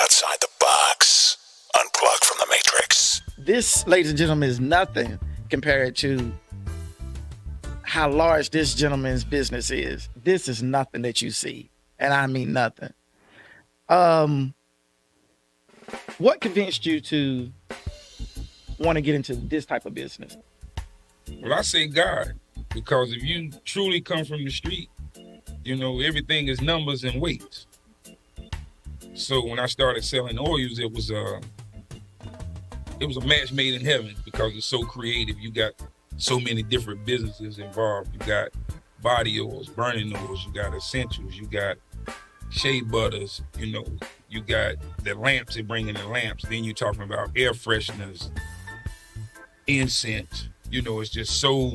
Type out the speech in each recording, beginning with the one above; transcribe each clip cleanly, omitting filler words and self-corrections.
outside the box. Unplug from the matrix. This, ladies and gentlemen, is nothing compared to how large this gentleman's business is. This is nothing that you see, and I mean nothing. What convinced you to want to get into this type of business? Well, I say God, because if you truly come from the street, you know, everything is numbers and weights. So when I started selling oils, it was a match made in heaven because it's so creative. You got so many different businesses involved. You got body oils, burning oils, you got essentials, you got shea butters, you know, you got the lamps, they bring in the lamps. Then you're talking about air fresheners, incense. You know, it's just so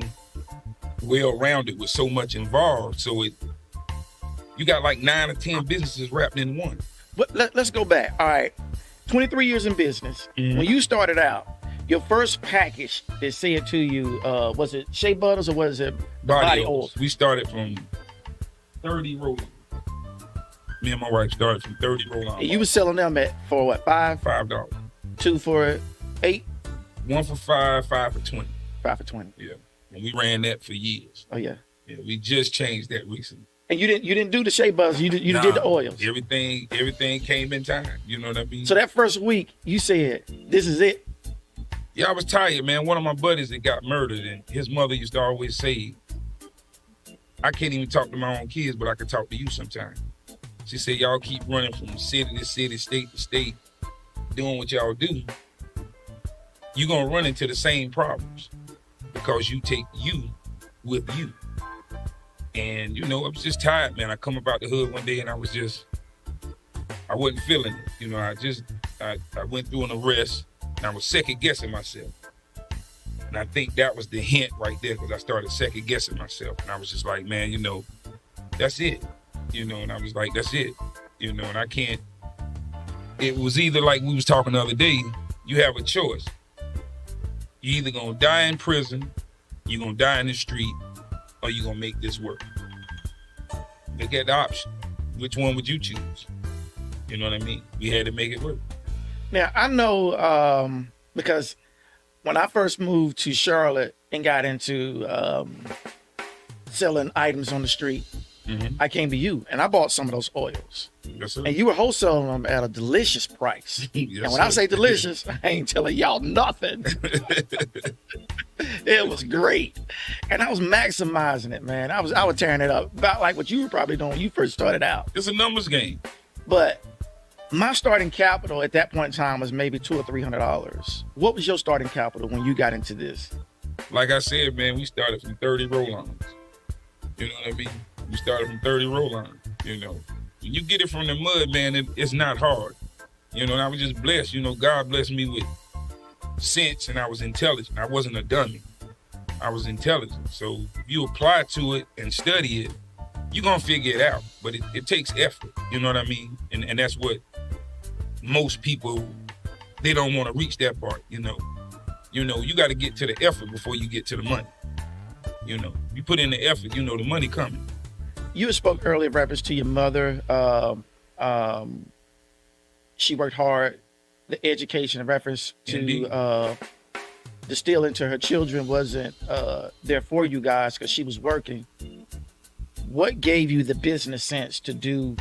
well-rounded with so much involved. So you got like 9 or 10 businesses wrapped in one. But let's go back. All right, 23 years in business. Mm-hmm. When you started out, your first package that said to you, was it shea butters or was it body oils? We started from 30 roll-ons. Me and my wife started from 30 roll-ons. You were selling them for what, $5? 2 for 8? 1 for 5, 5 for 20. 5 for 20. Yeah, and we ran that for years. Oh yeah. Yeah, we just changed that recently. And you didn't do the shea butters. You did the oils. Everything came in time. You know what I mean? So that first week, you said, "This is it." Yeah, I was tired, man. One of my buddies that got murdered, and his mother used to always say, "I can't even talk to my own kids, but I can talk to you sometimes." She said, "Y'all keep running from city to city, state to state, doing what y'all do. You're gonna run into the same problems because you take you with you." And, you know, I was just tired, man. I come up out the hood one day and I wasn't feeling it. You know, I went through an arrest and I was second guessing myself. And I think that was the hint right there because I started second guessing myself. And I was just like, man, you know, that's it. You know, and I was like, that's it. You know, and I can't, it was either like we was talking the other day, you have a choice. You either gonna die in prison, you're gonna die in the street, or you gonna make this work. They get the option. Which one would you choose? You know what I mean? We had to make it work. Now I know because when I first moved to Charlotte and got into selling items on the street, Mm-hmm. I came to you and I bought some of those oils. Yes, sir. And you were wholesaling them at a delicious price. Yes, and when I sir. say delicious, I ain't telling y'all nothing. It was great. And I was maximizing it, man. I was tearing it up. About like what you were probably doing when you first started out. It's a numbers game. But my starting capital at that point in time was maybe $200 or $300. What was your starting capital when you got into this? Like I said, man, we started from 30 roll-ons. You know what I mean? We started from 30 roll-ons, you know. When you get it from the mud, man, it's not hard. You know, and I was just blessed. You know, God blessed me with sense and I was intelligent. I wasn't a dummy. I was intelligent. So if you apply to it and study it, you're going to figure it out. But it takes effort, you know what I mean? And that's what most people, they don't want to reach that part, you know. You know, you got to get to the effort before you get to the money. You know, you put in the effort, you know, the money coming. You spoke earlier in reference to your mother. She worked hard. The education in reference to distill into her children wasn't there for you guys because she was working. What gave you the business sense to do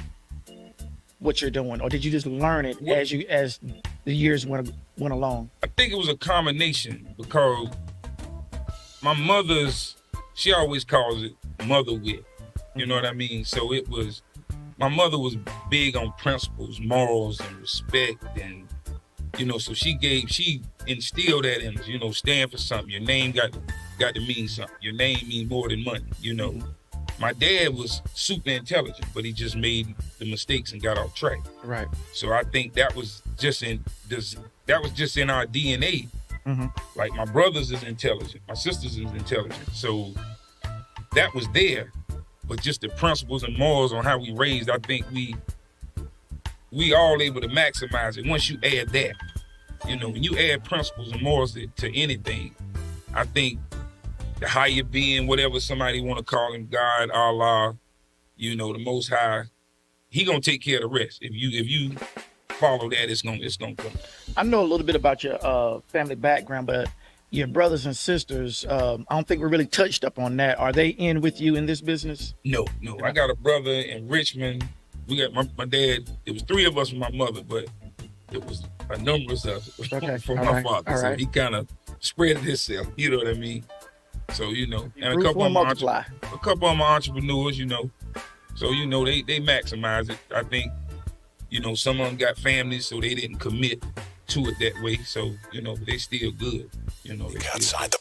what you're doing, or did you just learn it as the years went along? I think it was a combination because my mother's, she always calls it mother wit. You know what I mean? So it was, my mother was big on principles, morals, and respect, and you know, so she instilled that in us. You know, stand for something. Your name got to mean something. Your name means more than money. You know, my dad was super intelligent, but he just made the mistakes and got off track. Right. So I think that was just in our DNA. Mm-hmm. Like my brothers is intelligent, my sisters is intelligent, so that was there. But just the principles and morals on how we raised, I think we all able to maximize it once you add that. You know, when you add principles and morals to anything, I think the higher being, whatever somebody want to call him, God, Allah, you know, the Most High, he gonna take care of the rest. If you follow that, it's gonna come. I know a little bit about your family background, but your brothers and sisters, I don't think we really touched up on that. Are they in with you in this business? No. I got a brother in Richmond. We got my dad. It was 3 of us with my mother, but it was a number of us from my father. So he kind of spread it himself. You know what I mean? So and a couple of them are entrepreneurs. So they maximize it. I think some of them got families, so they didn't commit to it that way. So they still good. Outside the